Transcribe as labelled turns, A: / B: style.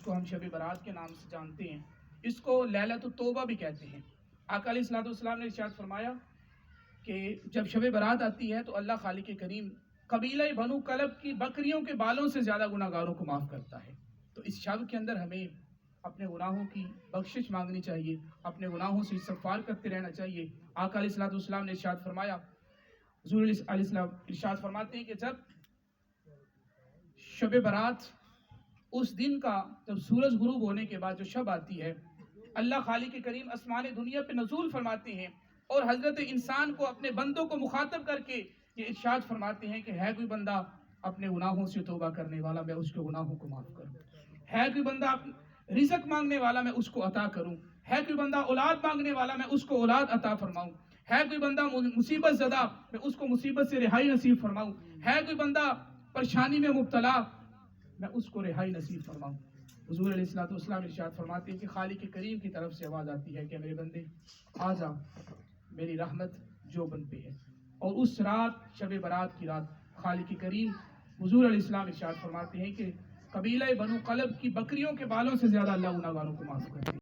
A: کو ہم شب برات کے نام سے جانتے ہیں، اس کو لیلۃ التوبہ بھی کہتے ہیں۔ آقا علیہ الصلوۃ والسلام نے ارشاد فرمایا کہ جب شب برات آتی ہے تو اللہ خالق کریم قبیلہ بنو کلب کی بکریوں کے بالوں سے زیادہ گناہ گاروں کو معاف کرتا ہے۔ تو اس شب کے اندر ہمیں اپنے گناہوں کی بخشش مانگنی چاہیے، اپنے گناہوں سے استغفار کرتے رہنا چاہیے۔ آقا علیہ الصلوۃ والسلام نے ارشاد فرمایا، حضور علیہ السلام ارشاد فرماتے ہیں کہ جب شب برات، اس دن کا جب سورج غروب ہونے کے بعد جو شب آتی ہے، اللہ خالق کریم آسمان دنیا پہ نزول فرماتے ہیں اور حضرت انسان کو اپنے بندوں کو مخاطب کر کے یہ ارشاد فرماتے ہیں کہ ہے کوئی بندہ اپنے گناہوں سے توبہ کرنے والا، میں اس کے گناہوں کو معاف کروں۔ ہے کوئی بندہ رزق مانگنے والا، میں اس کو عطا کروں۔ ہے کوئی بندہ اولاد مانگنے والا، میں اس کو اولاد عطا فرماؤں۔ ہے کوئی بندہ مصیبت زدہ، میں اس کو مصیبت سے رہائی نصیب فرماؤں۔ ہے کوئی بندہ پریشانی میں مبتلا، میں اس کو رہائی نصیب فرماؤں۔ حضور علیہ الصلوۃ والسلام ارشاد فرماتے ہیں کہ خالق کریم کی طرف سے آواز آتی ہے کہ میرے بندے آ جا، میری رحمت جو بن پہ ہے۔ اور اس رات، شب برات کی رات، خالق کریم حضور علیہ السلام ارشاد فرماتے ہیں کہ قبیلہ بنو قلب کی بکریوں کے بالوں سے زیادہ اللہ گناہگاروں کو معاف کرتے ہیں۔